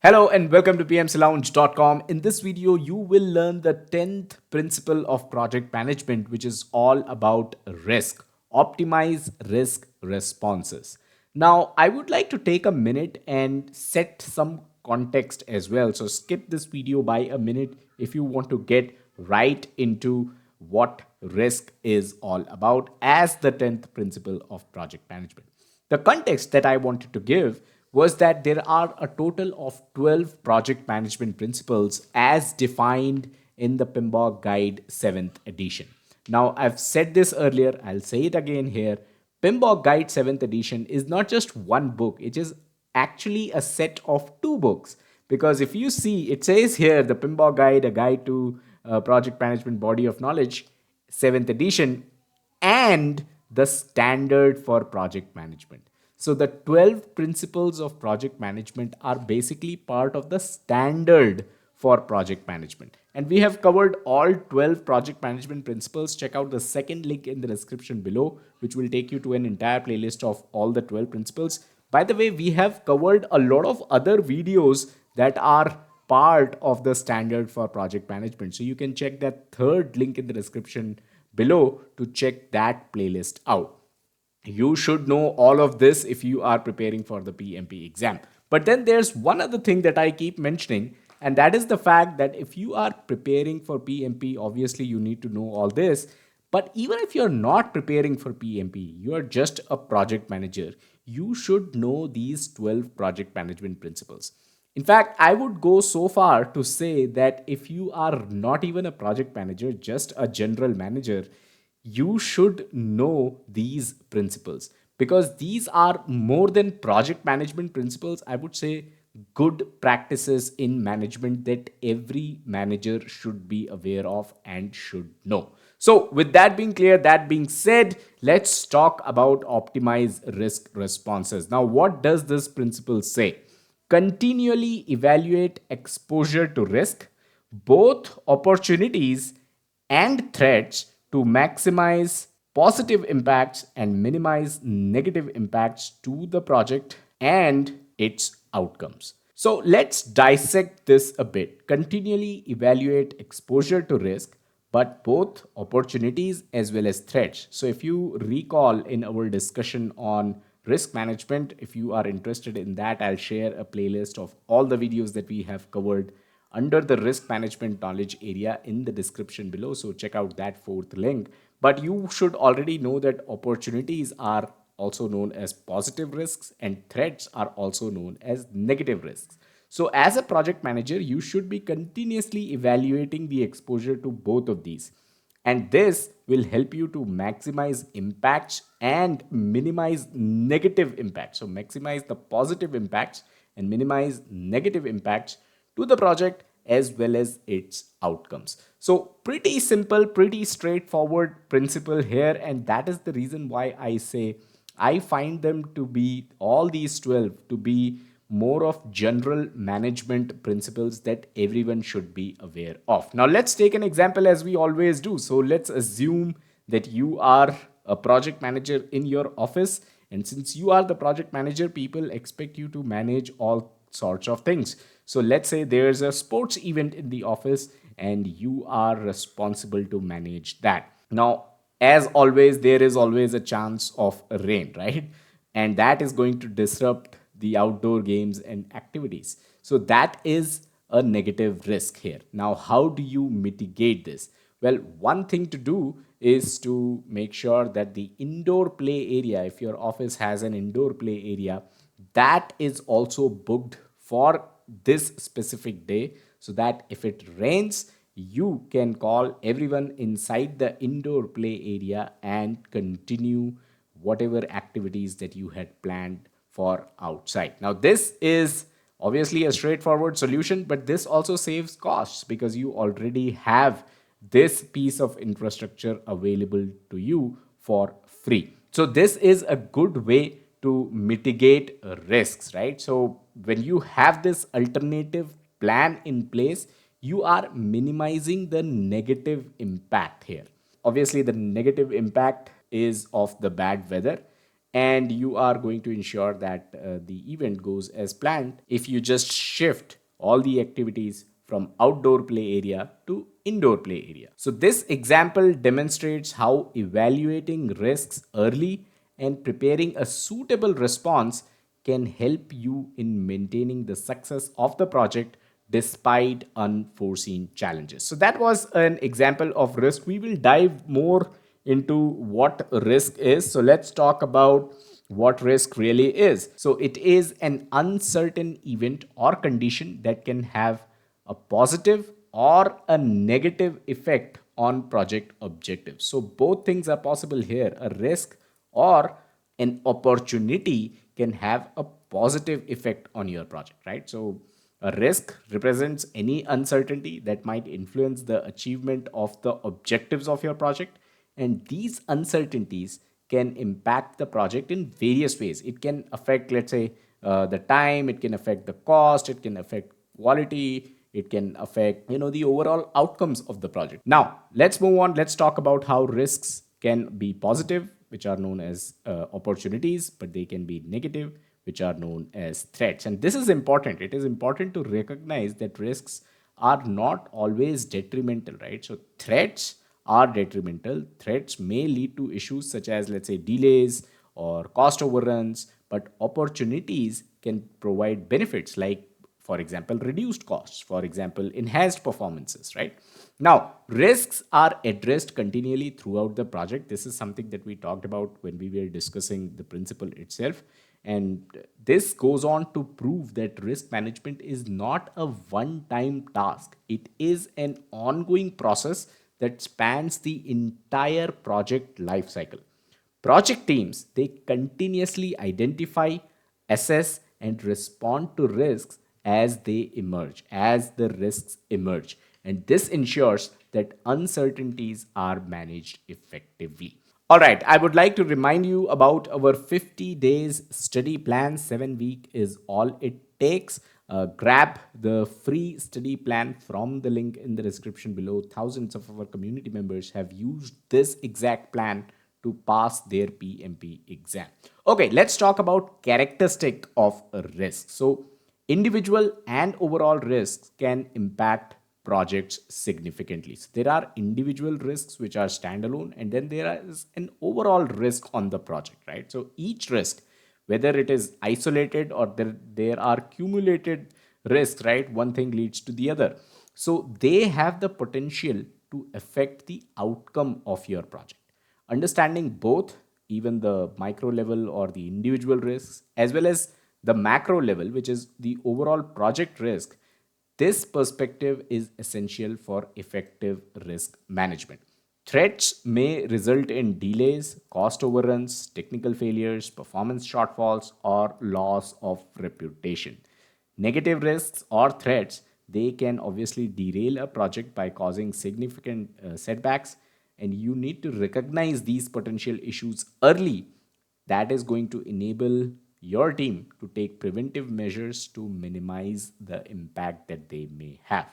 Hello and welcome to pmclounge.com. In this video, you will learn the 10th principle of project management, which is all about risk. Optimize risk responses. Now, I would like to take a minute and set some context as well. So, skip this video by a minute if you want to get right into what risk is all about as the 10th principle of project management. The context that I wanted to give was that there are a total of 12 project management principles as defined in the PMBOK Guide 7th edition. Now, I've said this earlier, I'll say it again here. PMBOK Guide 7th edition is not just one book, it is actually a set of two books. Because if you see, it says here the PMBOK Guide, a guide to project management body of knowledge, 7th edition, and the standard for project management. So the 12 principles of project management are basically part of the standard for project management. And we have covered all 12 project management principles. Check out the second link in the description below, which will take you to an entire playlist of all the 12 principles. By the way, we have covered a lot of other videos that are part of the standard for project management. So you can check that third link in the description below to check that playlist out. You should know all of this if you are preparing for the PMP exam. But then there's one other thing that I keep mentioning, and that is the fact that if you are preparing for PMP, obviously you need to know all this. But even if you're not preparing for PMP, you are just a project manager, you should know these 12 project management principles. In fact, I would go so far to say that if you are not even a project manager, just a general manager, you should know these principles because these are more than project management principles. I would say good practices in management that every manager should be aware of and should know. So, with that being clear, that being said, let's talk about optimize risk responses. Now, what does this principle say? Continually evaluate exposure to risk, both opportunities and threats, to maximize positive impacts and minimize negative impacts to the project and its outcomes. So let's dissect this a bit. Continually evaluate exposure to risk, but both opportunities as well as threats. So if you recall in our discussion on risk management, if you are interested in that, I'll share a playlist of all the videos that we have covered under the risk management knowledge area in the description below. So check out that fourth link. But you should already know that opportunities are also known as positive risks and threats are also known as negative risks. So as a project manager, you should be continuously evaluating the exposure to both of these. And this will help you to maximize impacts and minimize negative impacts. So maximize the positive impacts and minimize negative impacts to the project as well as its outcomes. So, pretty simple, pretty straightforward principle here, and that is the reason why I say I find them to be all these 12 to be more of general management principles that everyone should be aware of. Now, let's take an example as we always do. So, let's assume that you are a project manager in your office, and since you are the project manager, people expect you to manage all sorts of things. So let's say there's a sports event in the office and you are responsible to manage that. Now, as always, there is always a chance of rain, right? And that is going to disrupt the outdoor games and activities. So that is a negative risk here. Now, how do you mitigate this? Well, one thing to do is to make sure that the indoor play area, if your office has an indoor play area, that is also booked for this specific day so that if it rains, you can call everyone inside the indoor play area and continue whatever activities that you had planned for outside. Now, this is obviously a straightforward solution, but this also saves costs because you already have this piece of infrastructure available to you for free. So, this is a good way to mitigate risks, right? So, when you have this alternative plan in place, you are minimizing the negative impact here. Obviously, the negative impact is of the bad weather, and you are going to ensure that the event goes as planned if you just shift all the activities from outdoor play area to indoor play area. So this example demonstrates how evaluating risks early and preparing a suitable response can help you in maintaining the success of the project despite unforeseen challenges. So that was an example of risk. We will dive more into what risk is. So let's talk about what risk really is. So it is an uncertain event or condition that can have a positive or a negative effect on project objectives. So both things are possible here. A risk or an opportunity can have a positive effect on your project, right? So a risk represents any uncertainty that might influence the achievement of the objectives of your project, and these uncertainties can impact the project in various ways. It can affect, let's say, the time, it can affect the cost, it can affect quality, it can affect the overall outcomes of the project. Now let's move on. Let's talk about how risks can be positive, which are known as opportunities, but they can be negative, which are known as threats. And this is important. It is important to recognize that risks are not always detrimental, right? So threats are detrimental. Threats may lead to issues such as, let's say, delays or cost overruns, but opportunities can provide benefits like, for example, reduced costs, for example, enhanced performances, right? Now, risks are addressed continually throughout the project. This is something that we talked about when we were discussing the principle itself. And this goes on to prove that risk management is not a one time task, it is an ongoing process that spans the entire project lifecycle. Project teams, they continuously identify, assess, and respond to risks as the risks emerge. And this ensures that uncertainties are managed effectively. All right, I would like to remind you about our 50 days study plan. 7 week is all it takes. Grab the free study plan from the link in the description below. Thousands of our community members have used this exact plan to pass their PMP exam. Okay, let's talk about characteristic of a risk. So individual and overall risks can impact projects significantly. So there are individual risks which are standalone, and then there is an overall risk on the project, right? So each risk, whether it is isolated or there are cumulated risks, right? One thing leads to the other. So they have the potential to affect the outcome of your project. Understanding both, even the micro level or the individual risks, as well as the macro level, which is the overall project risk, this perspective is essential for effective risk management. Threats may result in delays, cost overruns, technical failures, performance shortfalls, or loss of reputation. Negative risks or threats, they can obviously derail a project by causing significant setbacks, and you need to recognize these potential issues early. That is going to enable your team to take preventive measures to minimize the impact that they may have.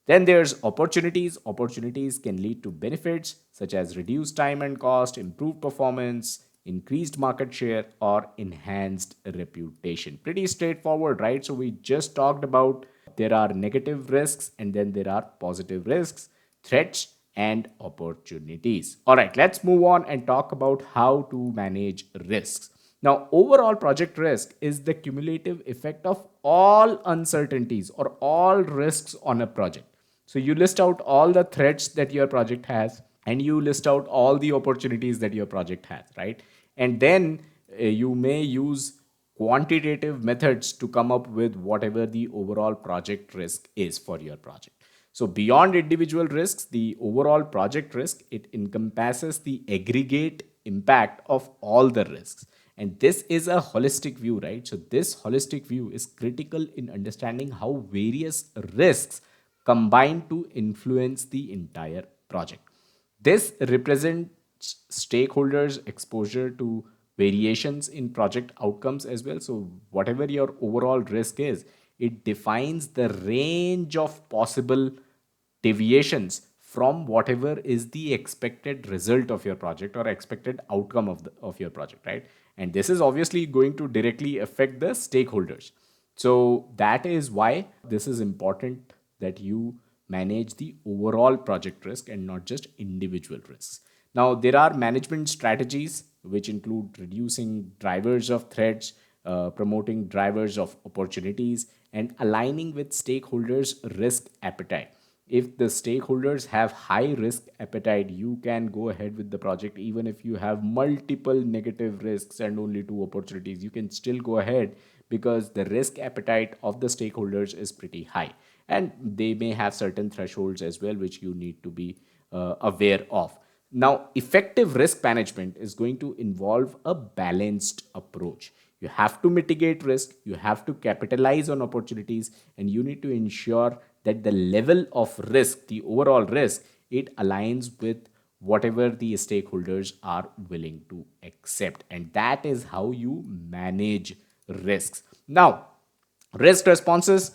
Then there's opportunities. Opportunities can lead to benefits such as reduced time and cost, improved performance, increased market share, or enhanced reputation. Pretty straightforward, right? So we just talked about there are negative risks and then there are positive risks, threats, and opportunities. All right, let's move on and talk about how to manage risks. Now, overall project risk is the cumulative effect of all uncertainties or all risks on a project. So you list out all the threats that your project has, and you list out all the opportunities that your project has, right? And then you may use quantitative methods to come up with whatever the overall project risk is for your project. So beyond individual risks, the overall project risk, it encompasses the aggregate impact of all the risks. And this is a holistic view, right? So this holistic view is critical in understanding how various risks combine to influence the entire project. This represents stakeholders' exposure to variations in project outcomes as well. So, whatever your overall risk is, it defines the range of possible deviations from whatever is the expected result of your project or expected outcome of your project, right? And this is obviously going to directly affect the stakeholders. So that is why this is important that you manage the overall project risk and not just individual risks. Now, there are management strategies which include reducing drivers of threats, promoting drivers of opportunities, and aligning with stakeholders' risk appetite. If the stakeholders have high risk appetite, you can go ahead with the project even if you have multiple negative risks and only two opportunities. You can still go ahead because the risk appetite of the stakeholders is pretty high, and they may have certain thresholds as well which you need to be aware of. Now, effective risk management is going to involve a balanced approach. You have to mitigate risk, you have to capitalize on opportunities, and you need to ensure that the level of risk, the overall risk, it aligns with whatever the stakeholders are willing to accept. And that is how you manage risks. Now, risk responses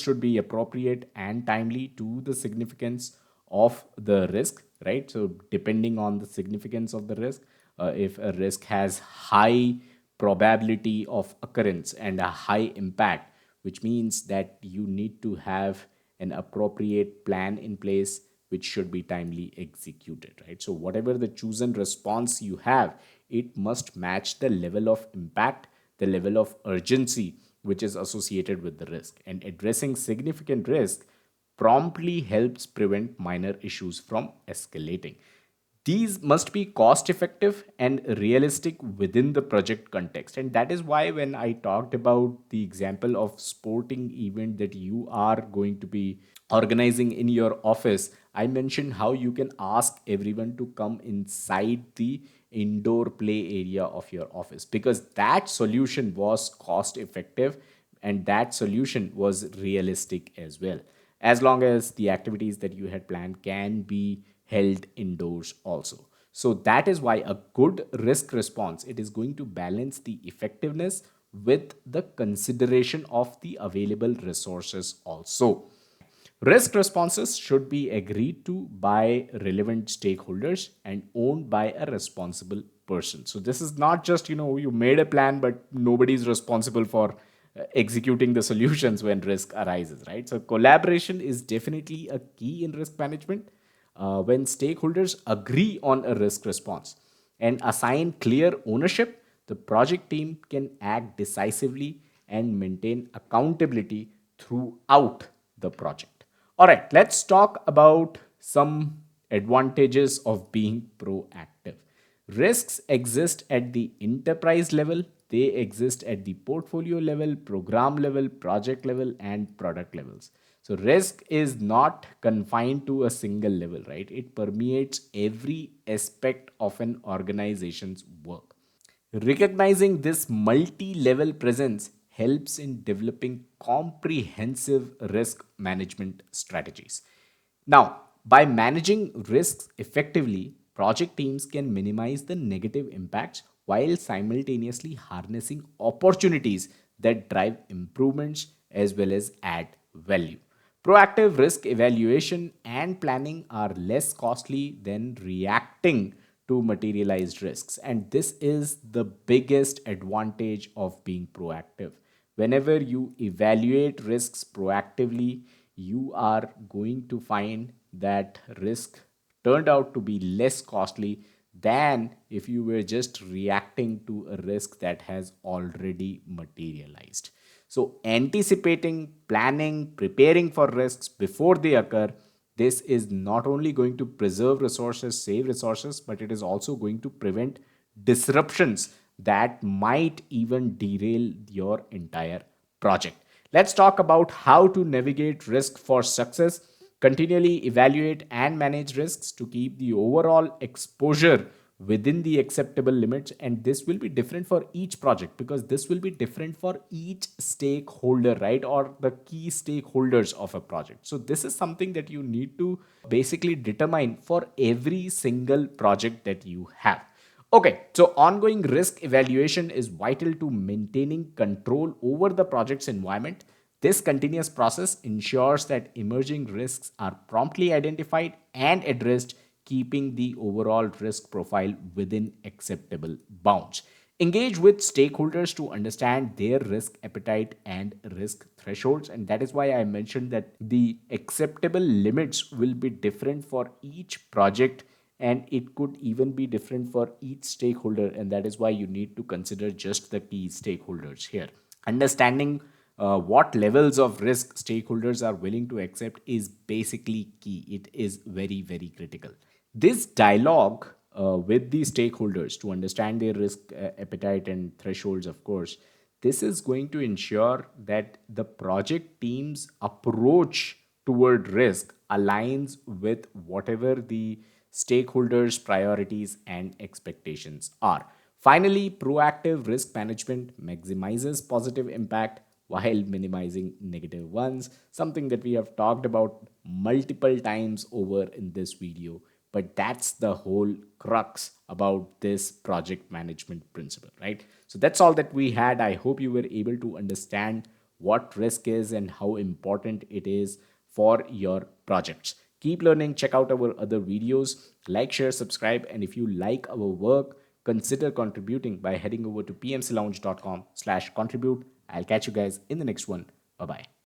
should be appropriate and timely to the significance of the risk, right? So depending on the significance of the risk, if a risk has high probability of occurrence and a high impact, which means that you need to have an appropriate plan in place which should be timely executed, right? So whatever the chosen response you have, it must match the level of impact, the level of urgency which is associated with the risk. And addressing significant risk promptly helps prevent minor issues from escalating. These must be cost effective and realistic within the project context. And that is why when I talked about the example of sporting event that you are going to be organizing in your office, I mentioned how you can ask everyone to come inside the indoor play area of your office, because that solution was cost effective and that solution was realistic as well, as long as the activities that you had planned can be held indoors also. So that is why a good risk response, it is going to balance the effectiveness with the consideration of the available resources also. Risk responses should be agreed to by relevant stakeholders and owned by a responsible person. So this is not just, you made a plan, but nobody is responsible for executing the solutions when risk arises, right? So collaboration is definitely a key in risk management. When stakeholders agree on a risk response and assign clear ownership, the project team can act decisively and maintain accountability throughout the project. All right, let's talk about some advantages of being proactive. Risks exist at the enterprise level, they exist at the portfolio level, program level, project level, and product levels. So, risk is not confined to a single level, right? It permeates every aspect of an organization's work. Recognizing this multi level presence helps in developing comprehensive risk management strategies. Now, by managing risks effectively, project teams can minimize the negative impacts while simultaneously harnessing opportunities that drive improvements as well as add value. Proactive risk evaluation and planning are less costly than reacting to materialized risks. And this is the biggest advantage of being proactive. Whenever you evaluate risks proactively, you are going to find that risk turned out to be less costly than if you were just reacting to a risk that has already materialized. So, anticipating, planning, preparing for risks before they occur, this is not only going to preserve resources, save resources, but it is also going to prevent disruptions that might even derail your entire project. Let's talk about how to navigate risk for success. Continually evaluate and manage risks to keep the overall exposure within the acceptable limits. And this will be different for each project because this will be different for each stakeholder, right? Or the key stakeholders of a project. So, this is something that you need to basically determine for every single project that you have. Okay, so ongoing risk evaluation is vital to maintaining control over the project's environment. This continuous process ensures that emerging risks are promptly identified and addressed, keeping the overall risk profile within acceptable bounds. Engage with stakeholders to understand their risk appetite and risk thresholds. And that is why I mentioned that the acceptable limits will be different for each project, and it could even be different for each stakeholder. And that is why you need to consider just the key stakeholders here. Understanding what levels of risk stakeholders are willing to accept is basically key. It is very, very critical. This dialogue with the stakeholders to understand their risk appetite and thresholds, of course, this is going to ensure that the project team's approach toward risk aligns with whatever the stakeholders' priorities and expectations are. Finally, proactive risk management maximizes positive impact while minimizing negative ones, something that we have talked about multiple times over in this video. But that's the whole crux about this project management principle, right? So that's all that we had. I hope you were able to understand what risk is and how important it is for your projects. Keep learning, check out our other videos, like, share, subscribe, and if you like our work, consider contributing by heading over to pmclounge.com/contribute. I'll catch you guys in the next one. Bye bye.